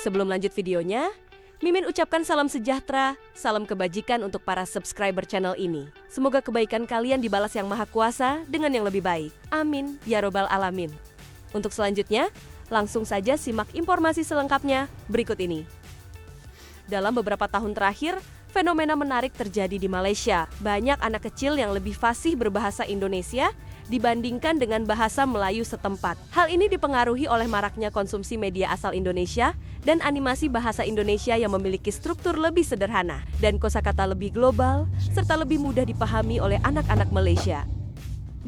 Sebelum lanjut videonya, Mimin ucapkan salam sejahtera, salam kebajikan untuk para subscriber channel ini. Semoga kebaikan kalian dibalas Yang Maha Kuasa dengan yang lebih baik. Amin, ya robbal alamin. Untuk selanjutnya, langsung saja simak informasi selengkapnya berikut ini. Dalam beberapa tahun terakhir, fenomena menarik terjadi di Malaysia. Banyak anak kecil yang lebih fasih berbahasa Indonesia dibandingkan dengan bahasa Melayu setempat. Hal ini dipengaruhi oleh maraknya konsumsi media asal Indonesia dan animasi bahasa Indonesia yang memiliki struktur lebih sederhana dan kosakata lebih global, serta lebih mudah dipahami oleh anak-anak Malaysia.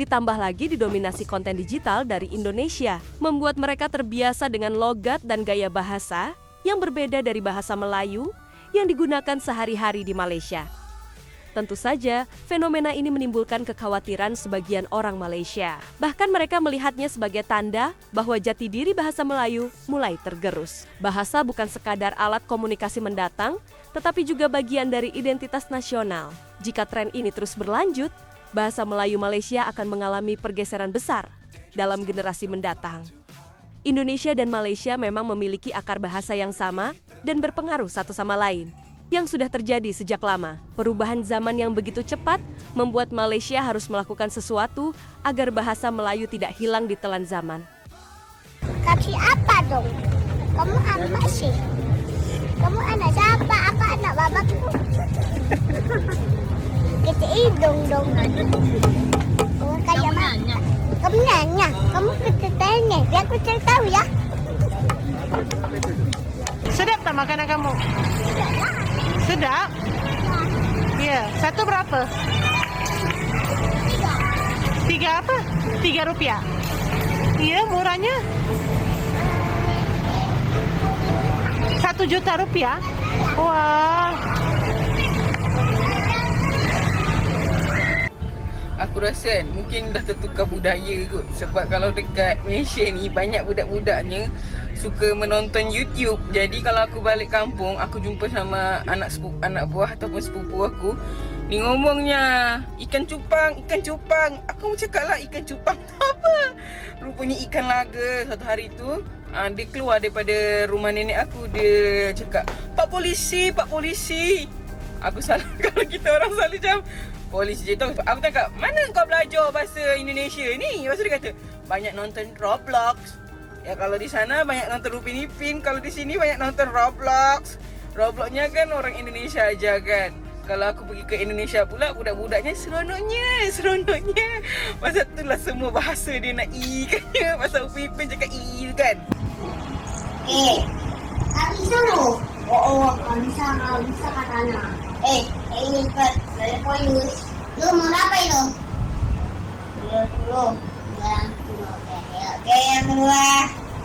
Ditambah lagi didominasi konten digital dari Indonesia, membuat mereka terbiasa dengan logat dan gaya bahasa yang berbeda dari bahasa Melayu yang digunakan sehari-hari di Malaysia. Tentu saja, fenomena ini menimbulkan kekhawatiran sebagian orang Malaysia. Bahkan mereka melihatnya sebagai tanda bahwa jati diri bahasa Melayu mulai tergerus. Bahasa bukan sekadar alat komunikasi mendatang, tetapi juga bagian dari identitas nasional. Jika tren ini terus berlanjut, bahasa Melayu Malaysia akan mengalami pergeseran besar dalam generasi mendatang. Indonesia dan Malaysia memang memiliki akar bahasa yang sama dan berpengaruh satu sama lain, yang sudah terjadi sejak lama. Perubahan zaman yang begitu cepat membuat Malaysia harus melakukan sesuatu agar bahasa Melayu tidak hilang di telan zaman. Kasih apa dong? Kamu anak sih? Kamu anak siapa? Apa anak babaku? Kita hidung dong. Kamu kayak mana? Kamu nanya. Kamu kita tanya. Biar aku cari tahu ya. Sedap tak makanan kamu? Sedap? Ya, satu berapa? Tiga apa? 3 rupiah. Iya, murahnya. 1 juta rupiah. Wah. Aku rasa kan mungkin dah tertukar budaya kot. Sebab kalau dekat Malaysia ni banyak budak-budaknya suka menonton YouTube. Jadi kalau aku balik kampung, aku jumpa sama anak buah ataupun sepupu aku, ni ngomongnya ikan cupang. Aku cakap lah ikan cupang apa? Rupanya ikan laga. Satu hari tu dia keluar daripada rumah nenek aku. Dia cakap, Pak polisi. Aku salah kalau kita orang selalu macam polisi je tahu. Aku cakap, mana kau belajar bahasa Indonesia ni? Lepas tu dia kata, banyak nonton Roblox. Ya kalau di sana banyak nonton Upin Ipin, kalau di sini banyak nonton Roblox. Robloxnya kan orang Indonesia aja kan. Kalau aku pergi ke Indonesia pula, budak-budaknya seronoknya. Pasal tu lah semua bahasa dia nak I kan. Pasal Upin Ipin cakap I kan. Tak bisa loh. Oh, bisa katanya. Ini Pak, saya poinus. Lu mau apa itu? Lu. Oke, yang kedua.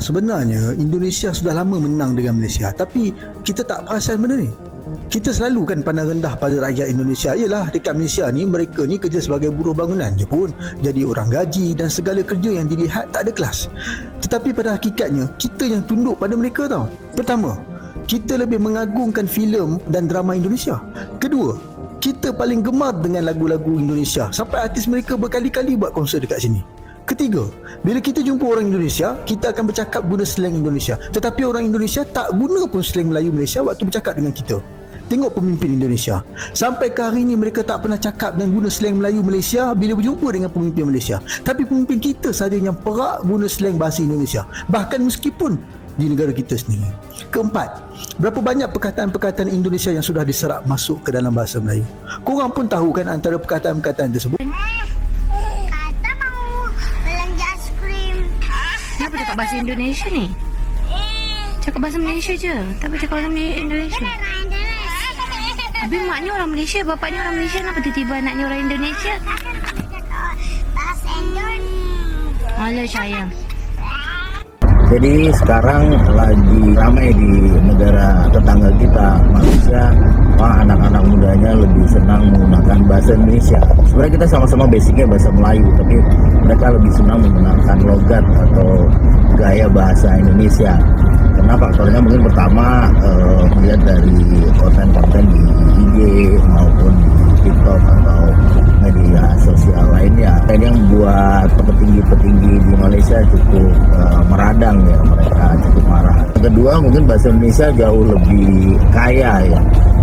Sebenarnya Indonesia sudah lama menang dengan Malaysia, tapi kita tak perasan benda ni. Kita selalu kan pandang rendah pada rakyat Indonesia. Yalah, dekat Malaysia ni mereka ni kerja sebagai buruh bangunan je pun, jadi orang gaji dan segala kerja yang dilihat tak ada kelas. Tetapi pada hakikatnya kita yang tunduk pada mereka tau. Pertama, kita lebih mengagungkan filem dan drama Indonesia. Kedua, kita paling gemar dengan lagu-lagu Indonesia, sampai artis mereka berkali-kali buat konsert dekat sini. Ketiga, bila kita jumpa orang Indonesia, kita akan bercakap guna slang Indonesia. Tetapi orang Indonesia tak guna pun slang Melayu Malaysia waktu bercakap dengan kita. Tengok pemimpin Indonesia. Sampai ke hari ini mereka tak pernah cakap dan guna slang Melayu Malaysia bila berjumpa dengan pemimpin Malaysia. Tapi pemimpin kita sahaja yang perak guna slang bahasa Indonesia. Bahkan meskipun di negara kita sendiri. Keempat, berapa banyak perkataan-perkataan Indonesia yang sudah diserap masuk ke dalam bahasa Melayu. Korang pun tahu kan antara perkataan-perkataan tersebut. Kata mau belanja es krim. Kenapa cakap bahasa Indonesia ni? Cakap bahasa Malaysia je, tapi cakap bahasa Indonesia. Habis maknya orang Malaysia, bapaknya orang Malaysia, kenapa tiba-tiba anaknya orang Indonesia? Bahasa Indonesia. Alah sayang. Jadi sekarang lagi ramai di negara tetangga kita, Malaysia, anak-anak mudanya lebih senang menggunakan bahasa Indonesia. Sebenarnya kita sama-sama basicnya bahasa Melayu, tapi mereka lebih senang menggunakan logat atau gaya bahasa Indonesia. Karena faktornya mungkin pertama melihat dari konten-konten di IG maupun di TikTok atau media sosial lainnya. Ini yang membuat petinggi-petinggi di Malaysia cukup meradang ya, mereka cukup marah. Yang kedua mungkin bahasa Indonesia jauh lebih kaya ya,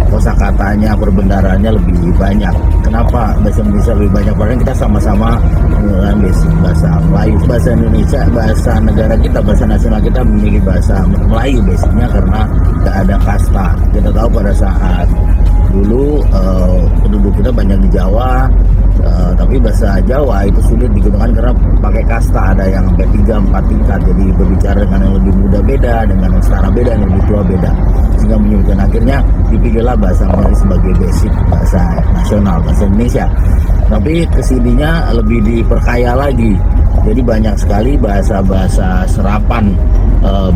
kosakatanya, perbendaharanya lebih banyak. Kenapa bahasa Indonesia lebih banyak? Karena kita sama-sama menggunakan basic bahasa Melayu. Bahasa Indonesia, bahasa negara kita, bahasa nasional kita memilih bahasa Melayu basicnya karena tidak ada kasta. Kita tahu pada saat dulu penduduk kita banyak di Jawa, tapi bahasa Jawa itu sulit digunakan karena pakai kasta, ada yang sampai 3-4 tingkat, jadi berbicara dengan yang lebih muda beda, dengan yang setara beda, yang lebih tua beda, sehingga menyebutkan akhirnya dipilihlah bahasa Melayu sebagai basic bahasa nasional, bahasa Indonesia. Tapi kesininya lebih diperkaya lagi, jadi banyak sekali bahasa-bahasa serapan,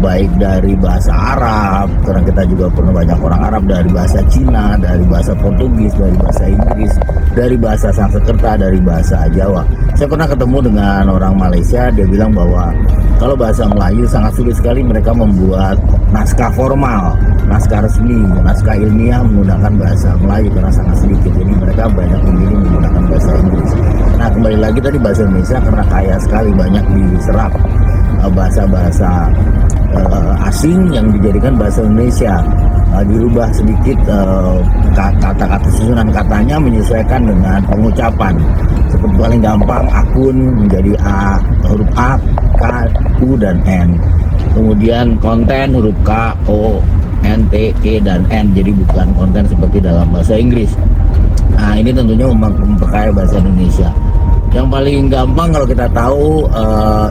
baik dari bahasa Arab, karena kita juga pernah banyak orang Arab, dari bahasa Cina, dari bahasa Portugis, dari bahasa Inggris, dari bahasa Sanskerta, dari bahasa Jawa. Saya pernah ketemu dengan orang Malaysia, dia bilang bahwa kalau bahasa Melayu sangat sulit sekali mereka membuat naskah formal, naskah resmi, naskah ilmiah menggunakan bahasa Melayu karena sangat sedikit. Jadi mereka banyak memilih menggunakan bahasa Inggris. Nah, kembali lagi tadi bahasa Indonesia karena kaya sekali, banyak diserap bahasa-bahasa asing yang dijadikan bahasa Indonesia, dirubah sedikit kata-kata, susunan katanya menyesuaikan dengan pengucapan. Seperti paling gampang akun menjadi A, huruf A, K, U, dan N. Kemudian konten huruf K, O, N, T, E, dan N, jadi bukan konten seperti dalam bahasa Inggris. Nah, ini tentunya memperkaya bahasa Indonesia. Yang paling gampang kalau kita tahu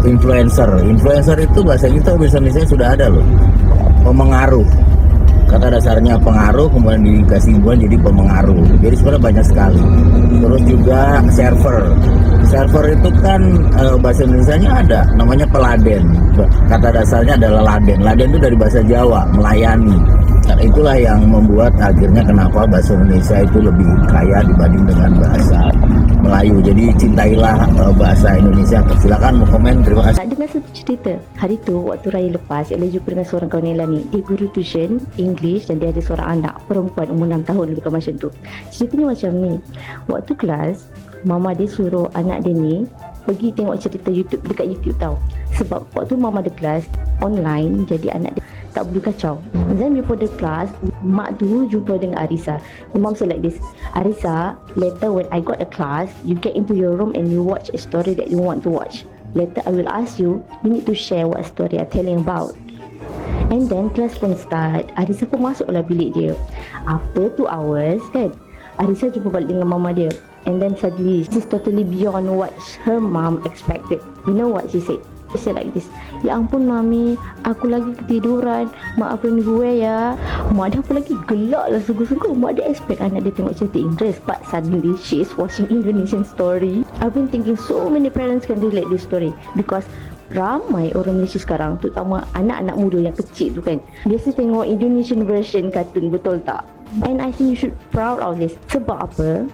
influencer. Influencer itu bahasa kita, bahasa Indonesia sudah ada loh. Pemengaruh. Kata dasarnya pengaruh, kemudian dikasih hubungan jadi pemengaruh. Jadi sebenarnya banyak sekali. Terus juga server. Server itu kan bahasa Indonesianya ada, namanya peladen. Kata dasarnya adalah laden. Laden itu dari bahasa Jawa, melayani. Karena itulah yang membuat akhirnya kenapa bahasa Indonesia itu lebih kaya dibanding dengan bahasa Melayu. Jadi cintailah bahasa Indonesia. Silakan mau komen, terima kasih. Dengar satu cerita. Hari tu waktu raya lepas, Ella jumpa dengan seorang kawan Ella ni. Dia guru tuition English dan dia ada seorang anak perempuan umur 6 tahun lebih kurang macam tu. Ceritanya macam ni. Waktu kelas, mama dia suruh anak dia ni pergi tengok cerita YouTube dekat YouTube tau. Sebab waktu mama ada kelas online, jadi anak dia tak boleh kacau. Then before the class, mak tu jumpa dengan Arisa. The mom say like this, Arisa, later when I got a class, you get into your room and you watch a story that you want to watch. Later I will ask you need to share what story I'm telling about. And then class pun start. Arisa pun masuklah bilik dia. After 2 hours kan, Arisa jumpa balik dengan mama dia. And then suddenly, this is totally beyond what her mom expected. You know what she said? She said like this, ya ampun mami, aku lagi ketiduran, maafin gue ya. Mak dia apa lagi gelak lah sungguh-sungguh. Mak dia expect anak dia tengok cerita Inggeris, but suddenly she is watching Indonesian story. I've been thinking so many parents can relate this story because ramai orang Malaysia sekarang, terutama anak-anak muda yang kecil tu kan, biasa tengok Indonesian version kartun, betul tak? And I think you should proud of this. Sebab apa?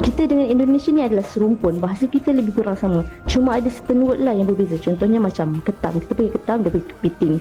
Kita dengan Indonesia ni adalah serumpun. Bahasa kita lebih kurang sama. Cuma ada certain word lah yang berbeza. Contohnya macam ketam. Kita panggil ketam, dia panggil kepiting.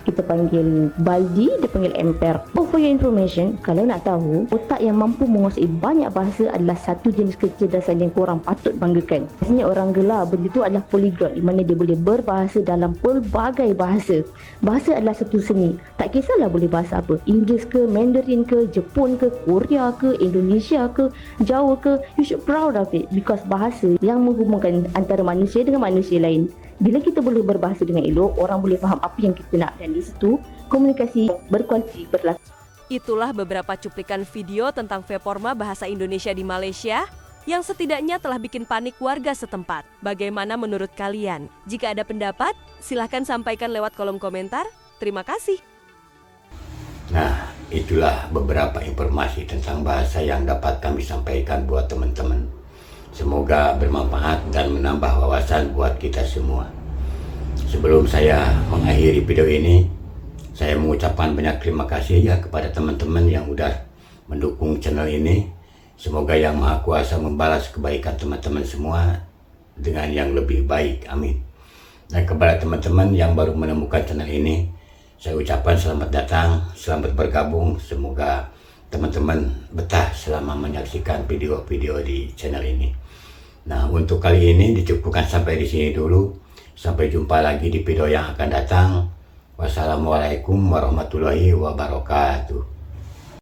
Kita panggil baldi, dia panggil emper. Oh, for your information, kalau nak tahu, otak yang mampu menguasai banyak bahasa adalah satu jenis kecerdasan yang korang patut banggakan. Biasanya orang gelar benda tu adalah polyglot, di mana dia boleh berbahasa dalam pelbagai bahasa. Bahasa adalah satu seni. Tak kisahlah boleh bahasa apa. Inggeris ke, Mandarin ke, Jepun ke, Korea ke, Indonesia ke, Jawa ke. You should proud of it because bahasa yang menghubungkan antara manusia dengan manusia lain. Bila kita boleh berbahasa dengan elok, orang boleh faham apa yang kita nak, dan di situ komunikasi berkualiti berlaku. Itulah beberapa cuplikan video tentang Veporma bahasa Indonesia di Malaysia yang setidaknya telah bikin panik warga setempat. Bagaimana menurut kalian? Jika ada pendapat, silahkan sampaikan lewat kolom komentar. Terima kasih. Nah, itulah beberapa informasi tentang bahasa yang dapat kami sampaikan buat teman-teman. Semoga bermanfaat dan menambah wawasan buat kita semua. Sebelum saya mengakhiri video ini, saya mengucapkan banyak terima kasih ya kepada teman-teman yang udah mendukung channel ini. Semoga Yang Maha Kuasa membalas kebaikan teman-teman semua dengan yang lebih baik. Amin. Dan kepada teman-teman yang baru menemukan channel ini, saya ucapkan selamat datang, selamat bergabung. Semoga teman-teman betah selama menyaksikan video-video di channel ini. Nah, untuk kali ini dicukupkan sampai di sini dulu. Sampai jumpa lagi di video yang akan datang. Wassalamualaikum warahmatullahi wabarakatuh.